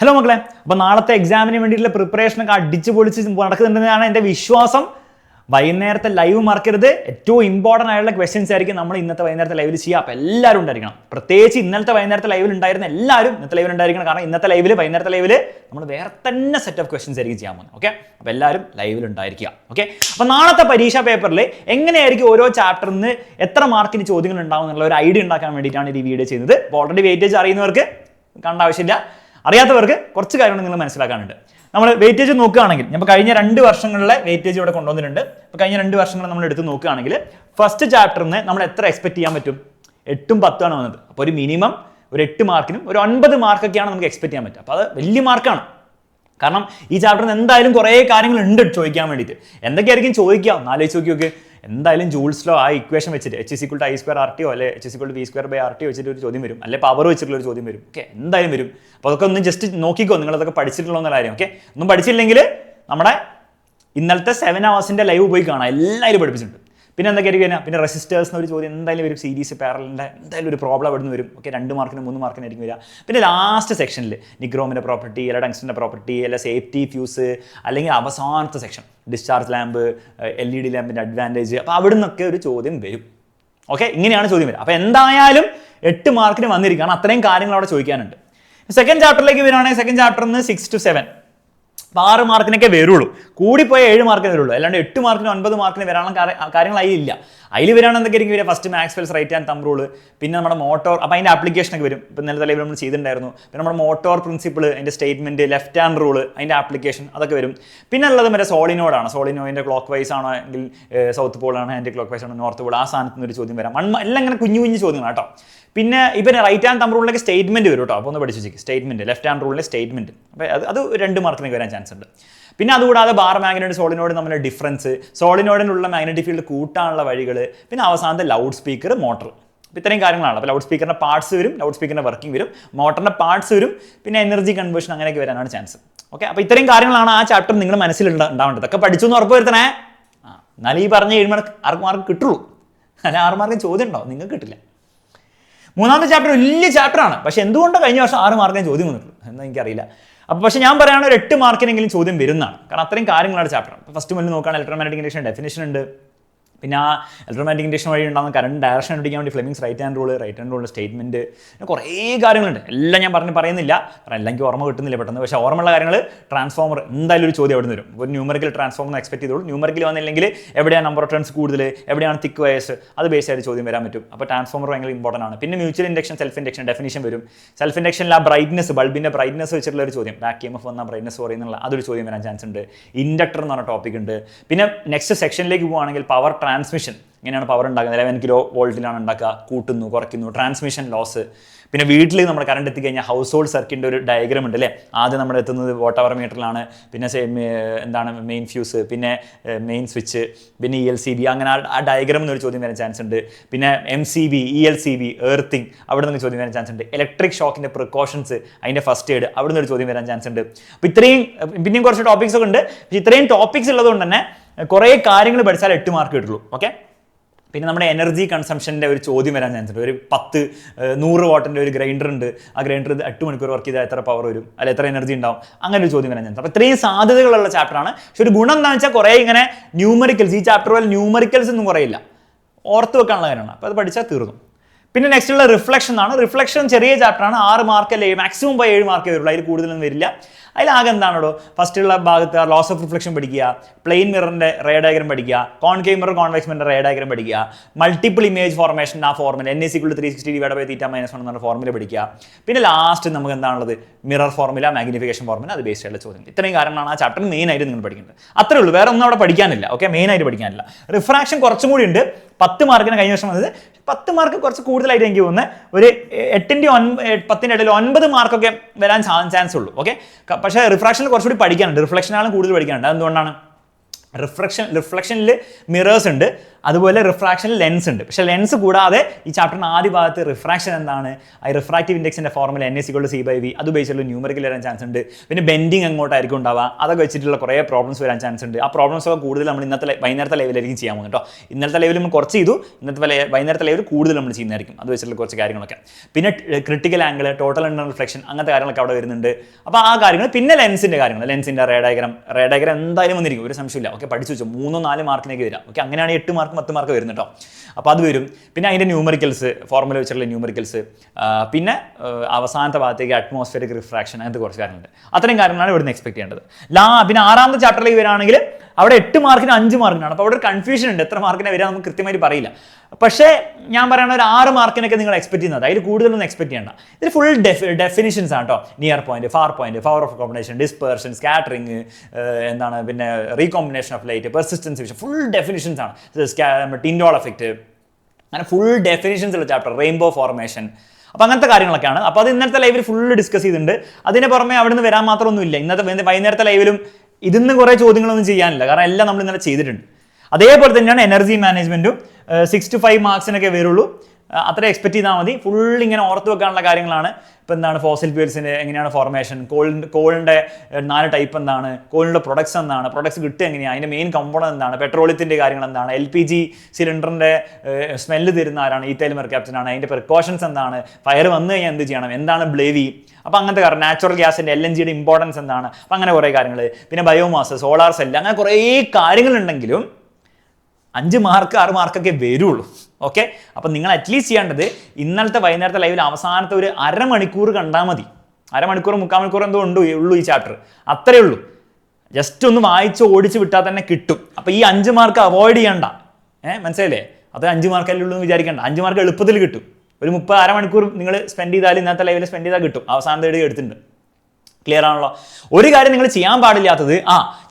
Hello മക്കളെ, അപ്പോൾ നാളത്തെ എക്സാമിന് വേണ്ടിയിട്ടുള്ള പ്രിപ്പറേഷനൊക്കെ അടിച്ച് പൊളിച്ച് നടക്കുന്നുണ്ടെന്നാണ് എൻ്റെ വിശ്വാസം. വൈകുന്നേരത്തെ ലൈവ് മറക്കരുത്. ഏറ്റവും ഇമ്പോർട്ടൻ്റ് ആയിട്ടുള്ള ക്വസ്റ്റ്യൻസ് ആയിരിക്കും നമ്മൾ ഇന്നത്തെ വൈകുന്നേരത്തെ ലൈവിൽ ചെയ്യുക. അപ്പോൾ എല്ലാവരും ഉണ്ടായിരിക്കണം. പ്രത്യേകിച്ച് ഇന്നലത്തെ വൈകുന്നേരത്തെ ലൈവിൽ ഉണ്ടായിരുന്ന എല്ലാവരും ഇന്നത്തെ ലൈവിൽ ഉണ്ടായിരിക്കണം. കാരണം ഇന്നത്തെ ലൈവിൽ വൈകുന്നേരത്തെ ലൈവിൽ നമ്മൾ വേറെ തന്നെ സെറ്റ് ഓഫ് ക്വസ്റ്റ്യൻസ് ആയിരിക്കും ചെയ്യാൻ പോകുന്നത്. ഓക്കെ, അപ്പോൾ എല്ലാവരും ലൈവിൽ ഉണ്ടായിരിക്കുക. ഓക്കെ, അപ്പോൾ നാളത്തെ പരീക്ഷാ പേപ്പറിൽ എങ്ങനെയായിരിക്കും ഓരോ ചാപ്റ്ററിൽ നിന്ന് എത്ര മാർക്കിന് ചോദ്യങ്ങൾ ഉണ്ടാവും എന്നുള്ള ഒരു ഐഡിയ ഉണ്ടാക്കാൻ വേണ്ടിയിട്ടാണ് ഈ വീഡിയോ ചെയ്യുന്നത്. അപ്പോൾ ഓൾറെഡി വെയിറ്റേജ് അറിയുന്നവർക്ക് കാണേണ്ട ആവശ്യമില്ല, അറിയാത്തവർക്ക് കുറച്ച് കാര്യങ്ങൾ നിങ്ങൾ മനസ്സിലാക്കാനുണ്ട്. നമ്മൾ വെയിറ്റേജ് നോക്കുകയാണെങ്കിൽ ഇപ്പോൾ കഴിഞ്ഞ 2 വർഷങ്ങളിലെ വെയിറ്റേജ് ഇവിടെ കൊണ്ടുവന്നിട്ടുണ്ട്. ഇപ്പോൾ കഴിഞ്ഞ 2 വർഷങ്ങൾ നമ്മൾ എടുത്ത് നോക്കുകയാണെങ്കിൽ ഫസ്റ്റ് ചാപ്റ്ററിന് നമ്മൾ എത്ര എക്സ്പെക്ട് ചെയ്യാൻ പറ്റും? 8ഉം 10ഉം ആണ് വന്നത്. അപ്പോൾ ഒരു മിനിമം ഒരു 8 മാർക്കിനും ഒരു 9 മാർക്കൊക്കെയാണ് നമുക്ക് എക്സ്പെക്ട് ചെയ്യാൻ പറ്റുക. അപ്പോൾ അത് വലിയ മാർക്കാണ്. കാരണം ഈ ചാപ്റ്ററിന് എന്തായാലും കുറേ കാര്യങ്ങളുണ്ട് ചോദിക്കാൻ വേണ്ടിയിട്ട്. എന്തൊക്കെയായിരിക്കും ചോദിക്കുക ഒന്ന് ആലോചിച്ച് നോക്കി. എന്തായാലും ജൂൾസ് ലോ ആ ഇക്വേഷൻ വെച്ചിട്ട് H=I²RT അല്ലെ H=V²/RT വെച്ചിട്ട് ഒരു ചോദ്യം വരും, അല്ലെ പവർ വെച്ചിട്ടുള്ള ഒരു ചോദ്യം വരും. ഓക്കെ, എന്തായാലും വരും. അപ്പോൾ അതൊക്കെ ഒന്ന് ജസ്റ്റ് നോക്കിക്കോ, നിങ്ങളതൊക്കെ പഠിച്ചിട്ടുള്ളൂ എന്നുള്ള കാര്യം. ഓക്കെ, ഒന്നും പഠിച്ചില്ലെങ്കിൽ നമ്മുടെ ഇന്നലത്തെ 7 hours ലൈവ് പോയി കാണാം, എല്ലാവരും പഠിപ്പിച്ചിട്ടുണ്ട്. പിന്നെ എന്തൊക്കെയായിരിക്കും കഴിഞ്ഞാൽ പിന്നെ റെസിസ്റ്റേഴ്സ് എന്നൊരു ചോദ്യം എന്തായാലും വരും. സീരീസ് പാരലിൻ്റെ എന്തായാലും ഒരു പ്രോബ്ലം അവിടെ നിന്ന് വരും. ഓക്കെ, 2 മാർക്കിനും 3 മാർക്കിനായിരിക്കും വരിക. പിന്നെ ലാസ്റ്റ് സെക്ഷനിൽ നിഗ്രോമിൻ്റെ പ്രോപ്പർട്ടി, അല്ല ടങ്സ്റ്റൻ്റെ പ്രോപ്പർട്ടി, അല്ല സേഫ്റ്റി ഫ്യൂസ്, അല്ലെങ്കിൽ അവസാനത്തെ സെക്ഷൻ ഡിസ്ചാർജ് ലാമ്പ്, LED ലാമ്പിൻ്റെ അഡ്വാൻറ്റേജ്. അപ്പോൾ അവിടെ നിന്നൊക്കെ ഒരു ചോദ്യം വരും. ഓക്കെ, ഇങ്ങനെയാണ് ചോദ്യം വരിക. അപ്പോൾ എന്തായാലും 8 മാർക്കിന് വന്നിരിക്കും. കാരണം അത്രയും കാര്യങ്ങൾ അവിടെ ചോദിക്കാനുണ്ട്. സെക്കൻഡ് ചാപ്റ്ററിലേക്ക് വരികയാണെങ്കിൽ സെക്കൻഡ് ചാപ്റ്ററിന് 6 to 7 6 മാർക്കിനൊക്കെ വരുള്ളൂ. കൂടിപ്പോയ 7 മാർക്കിന് വരുള്ളൂ. അല്ലാണ്ട് 8 മാർക്കിന് 9 മാർക്കിന് വരാനുള്ള കാര്യങ്ങൾ അതിലില്ല. അതിൽ വരാണ് എന്തൊക്കെയായിരിക്കും വരിക? First Maxwell's right and thumb rule, പിന്നെ നമ്മുടെ മോട്ടോർ, അപ്പോൾ അതിൻ്റെ ആപ്ലിക്കേഷനൊക്കെ വരും. ഇപ്പോൾ ഇന്നലത്തെ ലൈവിൽ നമ്മൾ ചെയ്തിട്ടുണ്ടായിരുന്നു. പിന്നെ നമ്മുടെ മോട്ടോർ പ്രിൻസിപ്പിൾ, അതിൻ്റെ സ്റ്റേറ്റ്മെൻറ്റ്, ലെഫ്റ്റ് ഹാൻഡ് റൂള്, അതിൻ്റെ ആപ്ലിക്കേഷൻ, അതൊക്കെ വരും. പിന്നെ ഉള്ളത് മറ്റേ സോളിനോടാണ്. സോളിനോയിൻ്റെ ക്ലോക്ക് വൈസ് ആണോ എങ്കിൽ സൗത്ത് പോളാണ്, ആൻറ്റി ക്ലോക്ക് വൈസ് ആണോ നോർത്ത് പോൾ, ആ സ്ഥാനത്ത് നിന്ന് ഒരു ചോദ്യം വരാം. എല്ലാം ഇങ്ങനെ കുഞ്ഞു കുഞ്ഞു ചോദ്യങ്ങൾ കേട്ടോ. പിന്നെ ഇപ്പം റൈറ്റ് ഹാൻഡ് തമ്പ് റൂളിലേക്ക് സ്റ്റേറ്റ്മെൻറ്റ് വരും കേട്ടോ. അപ്പോൾ ഒന്ന് പഠിച്ചു വെച്ചേക്ക് സ്റ്റേറ്റ്മെൻറ്റ്, ലെഫ്റ്റ് ഹാൻഡ് റൂളിലെ സ്റ്റേറ്റ്മെൻറ്റ്. അപ്പോൾ അത് 2 മാർക്കിനൊക്കെ വരാൻ ചാൻസ് ഉണ്ട്. പിന്നെ അതുകൂടാതെ ബാർ മാഗ്നറ്റ് സോളിനോട് തമ്മിലുള്ള ഡിഫറൻസ്, സോളിനോഡിനുള്ള മാഗ്നറ്റിക് ഫീൽഡ് കൂട്ടാനുള്ള വഴികൾ, പിന്നെ അവസാനത്തെ ലൗഡ് സ്പീക്കർ, മോട്ടർ. അപ്പോൾ ഇത്രയും കാര്യങ്ങളാണ്. അപ്പോൾ ലൗഡ് സ്പീക്കറിൻ്റെ പാർട്സ് വരും, ലൗഡ് സ്പീക്കറിൻ്റെ വർക്കിംഗ് വരും, മോട്ടറിൻ്റെ പാർട്സ് വരും, പിന്നെ എനർജി കൺവേർഷൻ, അങ്ങനെയൊക്കെ വരാനാണ് ചാൻസ്. ഓക്കെ, അപ്പോൾ ഇത്രയും കാര്യങ്ങളാണ് ആ ചാപ്റ്റർ നിങ്ങൾ മനസ്സിലുണ്ടാവേണ്ടത്. ഇതൊക്കെ പഠിച്ചു എന്ന് ഉറപ്പ് വരുത്തണേ. എന്നാലും ഈ പറഞ്ഞ 7 മാർക്ക് 6 മാർക്ക് കിട്ടുള്ളൂ. അല്ല 6 മാർക്കിന് ചോദ്യം ഉണ്ടാവും, നിങ്ങൾക്ക് കിട്ടില്ല. മൂന്നാമത്തെ ചാപ്റ്റർ വലിയ ചാപ്റ്ററാണ്. പക്ഷേ എന്തുകൊണ്ടോ കഴിഞ്ഞ വർഷം 6 മാർക്കിന് ചോദ്യം വന്നിട്ടുള്ളൂ എന്ന് എനിക്കറിയില്ല. അപ്പോൾ പക്ഷേ ഞാൻ പറയുകയാണെങ്കിൽ ഒരു 8 മാർക്കിനെങ്കിലും ചോദ്യം വരുന്നതാണ്. കാരണം അത്രയും കാര്യങ്ങളാണ് ചാപ്റ്റർ. അപ്പോൾ ഫസ്റ്റ് മുന്നിൽ നോക്കുകയാണെങ്കിൽ ഇലക്ട്രോമാഗ്നെറ്റിക് ഇൻഡക്ഷൻ ഡെഫിനിഷൻ ഉണ്ട്. പിന്നെ ആ ഇലക്ട്രോമാഗ്നെറ്റിക് ഇൻഡക്ഷൻ വഴി ഉണ്ടാകുന്ന കറണ്ട് ഡയറക്ഷൻ കണ്ടുപിടിക്കാൻ വേണ്ടി Fleming's right hand rule statement, പിന്നെ കുറേ കാര്യങ്ങളുണ്ട്. എല്ലാം ഞാൻ പറയുന്നില്ല, കാരണം എല്ലാം എനിക്ക് ഓർമ്മ കിട്ടുന്നില്ല പെട്ടെന്ന്. പക്ഷേ ഓർമ്മയുള്ള കാര്യങ്ങൾ ട്രാൻസ്ഫോമർ എന്തായാലും ഒരു ചോദ്യം അവിടെ നിന്ന് വരും. ഒരു ന്യൂമറിക്കൽ ട്രാൻസ്ഫോമർ എക്സ്പെക്ട് ചെയ്തോളൂ. ന്യൂമറിക്കൽ വന്നില്ലെങ്കിൽ എവിടെയാണ് നമ്പർ ഓഫ് ടേൺസ് കൂടുതൽ, എവിടെയാണ് തിക്ക് വയസ്സ്, അത് ബേസ് ആയിട്ട് ചോദ്യം വരാൻ പറ്റും. അപ്പോൾ ട്രാൻസ്ഫോമർ ഭയങ്കര ഇമ്പോർട്ടൻ്റ് ആണ്. പിന്നെ mutual induction, self induction definition വരും. സെൽഫ് ഇൻഡക്ഷനിൽ ആ ബ്രൈറ്റ്നസ്, ബൾബിൻ്റെ ബ്രൈറ്റ്നസ് വെച്ചിട്ടുള്ള ഒരു ചോദ്യം, ബാക്ക് EMF വന്ന ബ്രൈറ്റ്നസ് പറയുന്നുള്ള അതൊരു ചോദ്യം വരാൻ ചാൻസ് ഉണ്ട്. ഇൻഡക്ടർ എന്ന് പറഞ്ഞ ടോപ്പിക് ഉണ്ട്. പിന്നെ നെക്സ്റ്റ് സെക്ഷനിലേക്ക് പോകുകയാണെങ്കിൽ പവർ ട്രാൻസ്മിഷൻ, ഇങ്ങനെയാണ് പവർ ഉണ്ടാക്കുന്നത്. 11 kV ഉണ്ടാക്കുക, കൂട്ടുന്നു, കുറയ്ക്കുന്നു, ട്രാൻസ്മിഷൻ ലോസ്. പിന്നെ വീട്ടിൽ നമ്മുടെ കറണ്ട് എത്തിക്കഴിഞ്ഞാൽ ഹൗസ് ഹോൾഡ് സർക്യൂട്ടിൻ്റെ ഒരു ഡയഗ്രാം ഉണ്ട് അല്ലേ. ആദ്യം നമ്മൾ എത്തുന്നത് വാട്ട് അവർ മീറ്ററിലാണ്, പിന്നെ എന്താണ് മെയിൻ ഫ്യൂസ്, പിന്നെ മെയിൻ സ്വിച്ച്, പിന്നെ ELCB, അങ്ങനെ ആ ഡയഗ്രാം എന്നൊരു ചോദ്യം വരാൻ ചാൻസ് ഉണ്ട്. പിന്നെ MCB, ELCB, എർത്തിങ്, അവിടെ നിന്ന് ചോദ്യം വരാൻ ചാൻസ് ഉണ്ട്. ഇലക്ട്രിക് ഷോക്കിൻ്റെ പ്രിക്കോഷൻസ്, അതിൻ്റെ ഫസ്റ്റ് എയ്ഡ്, അവിടെ നിന്നൊരു ചോദ്യം വരാൻ ചാൻസ് ഉണ്ട്. അപ്പോൾ ഇത്രയും, പിന്നെയും കുറച്ച് ടോപ്പിക്സ് ഒക്കെ ഉണ്ട്. പക്ഷേ ഇത്രയും ടോപ്പിക്സ് ഉള്ളതുകൊണ്ട് തന്നെ കുറേ കാര്യങ്ങൾ പഠിച്ചാൽ 8 മാർക്ക് കിട്ടുള്ളൂ. ഓക്കെ, പിന്നെ നമ്മുടെ എനർജി കൺസംഷൻ്റെ ഒരു ചോദ്യം വരാൻ ചാൻസ് ഉണ്ട്. ഒരു 100 വാട്ടിൻ്റെ ഒരു ഗ്രൈൻഡർ ഉണ്ട്. ആ ഗ്രൈൻഡർ 8 മണിക്കൂർ വർക്ക് ചെയ്താൽ എത്ര പവർ വരും, അല്ല എത്ര എനർജി ഉണ്ടാവും, അങ്ങനെ ഒരു ചോദ്യം വരാൻ ചാൻസ്. അപ്പോൾ ഇത്രയും സാധ്യതകളുള്ള ചാപ്റ്ററാണ്. പക്ഷെ ഒരു ഗുണം എന്താണെന്ന് വെച്ചാൽ കുറേ ഇങ്ങനെ ന്യൂമറിക്കൽസ്, ഈ ചാപ്റ്റർ പോലെ ന്യൂമറിക്കൽസ് ഒന്നും കുറയില്ല, ഓർത്ത് വെക്കാനുള്ള കാര്യമാണ്. അപ്പോൾ അത് പഠിച്ചാൽ തീർന്നു. പിന്നെ നെക്സ്റ്റ് ഉള്ള റിഫ്ലക്ഷൻ ആണ്. റിഫ്ലക്ഷൻ ചെറിയ ചാപ്റ്ററാണ്. 6 മാർക്കല്ലേ, മാക്സിമം 7 മാർക്കേ വരുള്ളൂ, അതിൽ കൂടുതലൊന്നും വരില്ല. അതിലാകെ എന്താണോ ഫസ്റ്റുള്ള ഭാഗത്ത് ലോസ് ഓഫ് റിഫ്ലക്ഷൻ പഠിക്കുക, പ്ലെയിൻ മിററിൻ്റെ റേ ഡയഗ്രം പഠിക്കുക, കോൺകേവ് മിറർ കോൺവെക്സ് മിററിൻ്റെ റേ ഡയഗ്രം പഠിക്കുക, മൾട്ടിപ്പിൾ ഇമേജ് ഫോർമേഷൻ ആ ഫോർമുല N=360/θ-1 എന്ന ഫോർമുല പഠിക്കുക. പിന്നെ ലാസ്റ്റ് നമുക്ക് എന്താണുള്ളത്, മിറർ ഫോർമുല, മാഗ്നിഫിക്കേഷൻ ഫോർമുല, അത് ബേസ് ആയിട്ടുള്ള ചോദ്യം. ഇത്രയും കാര്യങ്ങളാണ് ആ ചാപ്റ്റർ മെയിൻ ആയിട്ട് നിങ്ങൾ പഠിക്കുന്നത്. അത്രേ ഉള്ളൂ, വേറെ ഒന്നും അവിടെ പഠിക്കാനില്ല. ഓക്കെ, മെയിൻ ആയിട്ട് പഠിക്കാനില്ല. റിഫ്രാക്ഷൻ കുറച്ചും കൂടി ഉണ്ട്. 10 മാർക്കിന് കഴിഞ്ഞ വർഷം വന്നത്. 10 മാർക്ക് കുറച്ച് കൂടുതലായിട്ട് എനിക്ക് തോന്നുന്നത് ഒരു 8ൻ്റെയും 10ൻ്റെ ഇടയിൽ 9 മാർക്കൊക്കെ വരാൻ ചാൻസ് ഉള്ളൂ. ഓക്കെ, പക്ഷേ റിഫ്രാക്ഷനിൽ കുറച്ചുകൂടി പഠിക്കാനുണ്ട്. റിഫ്ലക്ഷനാണ് കൂടുതൽ പഠിക്കാനുണ്ട്. അതെന്തുകൊണ്ടാണ്? റിഫ്ലക്ഷനിൽ മിറേഴ്സ് ഉണ്ട്. അതുപോലെ റിഫ്രാക്ഷനിൽ ലെൻസ് ഉണ്ട്. പക്ഷേ ലെൻസ് കൂടാതെ ഈ ചാപ്റ്ററിന് ആദ്യ ഭാഗത്ത് റിഫ്രാക്ഷൻ എന്താണ്, ആ റിഫ്രാക്റ്റീവ് ഇൻഡെക്സിന്റെ ഫോർമുല NA=C/V, അത് ഉപയോഗിച്ചുള്ള ന്യൂമറിക്കൽ വരാൻ ചാൻസ് ഉണ്ട്. പിന്നെ ബെൻഡിങ് എങ്ങോട്ടായിരിക്കും ഉണ്ടാവുക, അതൊക്കെ വെച്ചിട്ടുള്ള കുറേ പ്രോബ്ലംസ് വരാൻ ചാൻസ് ഉണ്ട്. ആ പ്രോബ്ലംസ് ഒക്കെ കൂടുതൽ നമ്മൾ വൈകുന്നേരത്തെ ലെവലായിരിക്കും ചെയ്യാൻ പോകുന്നത് കേട്ടോ. ഇന്നത്തെ ലെവലിൽ നമ്മൾ കുറച്ച് ചെയ്തു, വൈകുന്നേരത്തെ ലെവൽ കൂടുതൽ നമ്മൾ ചെയ്യുന്നതായിരിക്കും. അത് വെച്ചിട്ടുള്ള കുറച്ച് കാര്യങ്ങളൊക്കെ. പിന്നെ critical angle, total internal reflection, അങ്ങനത്തെ കാര്യങ്ങളൊക്കെ അവിടെ വരുന്നുണ്ട്. അപ്പോൾ ആ കാര്യങ്ങൾ, പിന്നെ ലെൻസിന്റെ കാര്യങ്ങൾ, ലെൻസിന്റെ റേ ഡയഗ്രം എന്തായാലും വന്നിരിക്കും, ഒരു സംശയമില്ല. ഓക്കെ, പഠിച്ചു വെച്ചു. 3-4 മാർക്കിനേക്ക് വരാം. ഓക്കെ, അങ്ങനെയാണ് 8 മാർക്ക് 10 മാർക്ക് വരുന്നത് കേട്ടോ. അപ്പോൾ അത് വരും. പിന്നെ അതിൻ്റെ ന്യൂമറിക്കൽസ്, ഫോർമുല വെച്ചിട്ടുള്ള ന്യൂമറിക്കൽസ്, പിന്നെ അവസാനത്തെ ഭാഗത്തേക്ക് അറ്റ്മോസ്ഫിയറിക് റിഫ്രാക്ഷൻ, അങ്ങനത്തെ കുറച്ച് കാര്യങ്ങളുണ്ട്. അത്രയും കാര്യങ്ങളാണ് ഇവിടുന്ന് എക്സ്പെക്ട് ചെയ്യേണ്ടത്. പിന്നെ 6ാമത്തെ ചാപ്റ്ററിലേക്ക് വരികയാണെങ്കിൽ അവിടെ 8 മാർക്കിന് 5 മാർക്കിനാണ്. അപ്പോൾ അവിടെ ഒരു കൺഫ്യൂഷൻ ഉണ്ട്, എത്ര മാർക്കിനെ വരിക നമുക്ക് കൃത്യമായിട്ട് പറയില്ല. പക്ഷേ ഞാൻ പറയുന്ന ഒരു 6 മാർക്കിനൊക്കെ നിങ്ങൾ എക്സ്പെക്ട് ചെയ്യുന്നത്, അതിൽ കൂടുതലൊന്നും എക്സ്പെക്ട് ചെയ്യണ്ട. ഇതിൽ ഫുൾ ഡെഫിനിഷൻസ് ആണ് കേട്ടോ. Near point, far point, power of combination, dispersion, scattering, എന്താണ് പിന്നെ recombination of light, persistence vision, full definitions ആണ്. ടിൻഡോൾ എഫക്റ്റ്, അങ്ങനെ ഫുൾ ഡെഫിനിഷൻസ് ഉള്ള ചാപ്റ്റർ. റെയിൻബോ ഫോർമേഷൻ, അപ്പോൾ അങ്ങനത്തെ കാര്യങ്ങളൊക്കെയാണ്. അപ്പോൾ അത് ഇന്നത്തെ ലൈവിൽ ഫുള്ള് ഡിസ്കസ് ചെയ്തിട്ടുണ്ട്. അതിന് പുറമെ അവിടെ നിന്ന് വരാൻ മാത്രമൊന്നുമില്ല. വൈകുന്നേരത്തെ ലൈവിലും ഇതിന്ന് കുറേ ചോദ്യങ്ങളൊന്നും ചെയ്യാനില്ല, കാരണം എല്ലാം നമ്മൾ ഇന്നലെ ചെയ്തിട്ടുണ്ട്. അതേപോലെ തന്നെയാണ് എനർജി മാനേജ്മെൻറ്റും. 6 to 5 മാർക്സിനൊക്കെ വരുള്ളൂ, അത്ര എക്സ്പെക്ട് ചെയ്താൽ മതി. ഫുൾ ഇങ്ങനെ ഓർത്ത് വെക്കാനുള്ള കാര്യങ്ങളാണ്. ഇപ്പോൾ എന്താണ് ഫോസിൽ ഫ്യൂൽസിൻ്റെ എങ്ങനെയാണ് ഫോർമേഷൻ, കോളിൻ്റെ 4 ടൈപ്പ് എന്താണ്, കോളിൻ്റെ പ്രൊഡക്ട്സ് എന്താണ്, പ്രൊഡക്ട്സ് കിട്ടുക എങ്ങനെയാണ്, അതിൻ്റെ മെയിൻ കമ്പോണന്റ് എന്താണ്, പെട്രോളിയത്തിൻ്റെ കാര്യങ്ങൾ എന്താണ്, LPG സിലിണ്ടറിൻ്റെ സ്മെല്ല് തരുന്ന ആരാണ്, ഈത്തൈൽ മെർക്യാപ്റ്റൻ ആണ്, അതിൻ്റെ പ്രിക്കോഷൻസ് എന്താണ്, ഫയർ വന്നു കഴിഞ്ഞാൽ എന്ത് ചെയ്യണം, എന്താണ് ബ്ലേവി, അപ്പോൾ അങ്ങനത്തെ കാര്യം, നാച്ചുറൽ ഗ്യാസിൻ്റെ LNGയുടെ ഇമ്പോർട്ടൻസ് എന്താണ്, അപ്പോൾ അങ്ങനെ കുറേ കാര്യങ്ങൾ. പിന്നെ ബയോമാസ്, സോളാർ സെല്ല്, അങ്ങനെ കുറേ കാര്യങ്ങളുണ്ടെങ്കിലും 5 മാർക്ക് 6 മാർക്കൊക്കെ വരുള്ളൂ. ഓക്കെ, അപ്പം നിങ്ങൾ അറ്റ്ലീസ്റ്റ് ചെയ്യേണ്ടത് ഇന്നലത്തെ വൈകുന്നേരത്തെ ലൈവിൽ അവസാനത്തെ ഒരു അരമണിക്കൂർ കണ്ടാൽ മതി. അരമണിക്കൂർ 3/4 മണിക്കൂർ എന്തോ ഉള്ളൂ ഈ ചാപ്റ്റർ, അത്രയേ ഉള്ളൂ. ജസ്റ്റ് ഒന്ന് വായിച്ച് ഓടിച്ച് വിട്ടാൽ തന്നെ കിട്ടും. അപ്പോൾ ഈ 5 മാർക്ക് അവോയ്ഡ് ചെയ്യണ്ട. മനസ്സിലായില്ലേ? അത് 5 മാർക്കല്ലേ ഉള്ളൂ എന്ന് വിചാരിക്കേണ്ട. 5 മാർക്ക് എളുപ്പത്തിൽ കിട്ടും. ഒരു 30 അരമണിക്കൂർ നിങ്ങൾ സ്പെൻഡ് ചെയ്താൽ ഇന്നത്തെ ലൈവിൽ സ്പെൻഡ് ചെയ്താൽ കിട്ടും. അവസാനത്തെ എഴുതി എടുത്തിട്ടുണ്ട്. ക്ലിയർ ആണല്ലോ? ഒരു കാര്യം നിങ്ങൾ ചെയ്യാൻ പാടില്ലാത്തത്,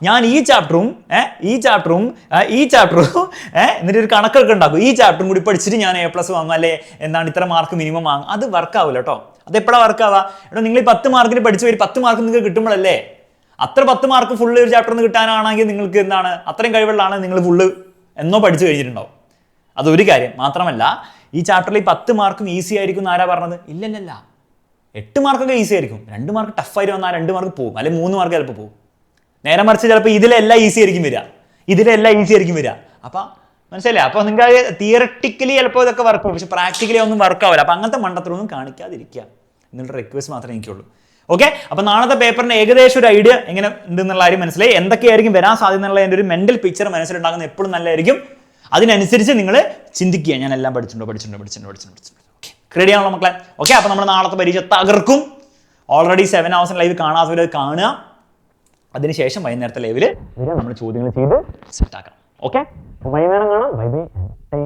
ഞാൻ ഈ ചാപ്റ്ററും എന്നിട്ട് ഒരു കണക്കൊക്കെ ഉണ്ടാക്കും, ഈ ചാപ്റ്ററും കൂടി പഠിച്ചിട്ട് ഞാൻ A+ വാങ്ങും, അല്ലെ എന്താണ് ഇത്ര മാർക്ക് മിനിമം വാങ്ങും. അത് വർക്കാവില്ല കേട്ടോ. അത് എപ്പോഴാണ് വർക്കാവുക? എടോ, നിങ്ങൾ ഈ 10 മാർക്കിന് പഠിച്ചു വരും, 10 മാർക്ക് നിങ്ങൾക്ക് കിട്ടുമ്പോഴല്ലേ. അത്ര 10 മാർക്ക് ഫുള്ള് ഒരു ചാപ്റ്ററിൽ നിന്ന് കിട്ടാനാണെങ്കിൽ നിങ്ങൾക്ക് എന്താണ് അത്രയും കഴിവുള്ളതാണ്, നിങ്ങൾ ഫുള്ള് എന്നോ പഠിച്ചു കഴിഞ്ഞിട്ടുണ്ടാവും. അതൊരു കാര്യം. മാത്രമല്ല, ഈ ചാപ്റ്ററിൽ 10 മാർക്കും ഈസി ആയിരിക്കും എന്ന് ആരാ പറഞ്ഞത്? ഇല്ലല്ല, 8 മാർക്കൊക്കെ ഈസി ആയിരിക്കും. 2 മാർക്ക് ടഫായിട്ട് വന്നാൽ 2 മാർക്ക് പോകും, അല്ലെങ്കിൽ 3 മാർക്ക് ചിലപ്പോൾ പോകും. നേരെ മറിച്ച് ചിലപ്പോൾ ഇതിലെല്ലാം ഈസി ആയിരിക്കും വരിക. അപ്പം മനസ്സിലായില്ലേ? അപ്പോൾ നിങ്ങൾക്ക് തിയറട്ടിക്കലി ചിലപ്പോൾ ഇതൊക്കെ വർക്ക് ആവും, പക്ഷെ പ്രാക്ടിക്കലി ഒന്നും വർക്ക് ആവില്ല. അപ്പം അങ്ങനത്തെ മണ്ടത്തിലൊന്നും കാണിക്കാതിരിക്കുക എന്നുള്ള റിക്വസ്റ്റ് മാത്രമേ എനിക്കുള്ളൂ. ഓക്കെ, അപ്പം നാളത്തെ പേപ്പറിന് ഏകദേശം ഒരു ഐഡിയ എങ്ങനെ ഉണ്ടെന്നുള്ള കാര്യം മനസ്സിലായി. എന്തൊക്കെയായിരിക്കും വരാൻ സാധ്യത എന്നുള്ള എൻ്റെ ഒരു മെന്റൽ പിക്ചർ മനസ്സിലുണ്ടാകുന്നത് എപ്പോഴും നല്ലതായിരിക്കും. അതിനനുസരിച്ച് നിങ്ങൾ ചിന്തിക്കുക, ഞാൻ എല്ലാം പഠിച്ചിട്ടുണ്ടോ. റെഡി ആണല്ലോ മക്കളെ? ഓക്കെ, അപ്പോൾ നമ്മൾ നാളത്തെ പരീക്ഷ തകർക്കും. ഓൾറെഡി 7 hours ലൈവ് കാണാത്തവർ കാണുക. അതിനുശേഷം വൈകുന്നേരത്തെ ലൈവിൽ നമ്മൾ ചോദ്യങ്ങൾ ചെയ്ത് സെറ്റ് ആക്കാം. ഓക്കെ, വൈകുന്നേരം കാണാം. Bye bye.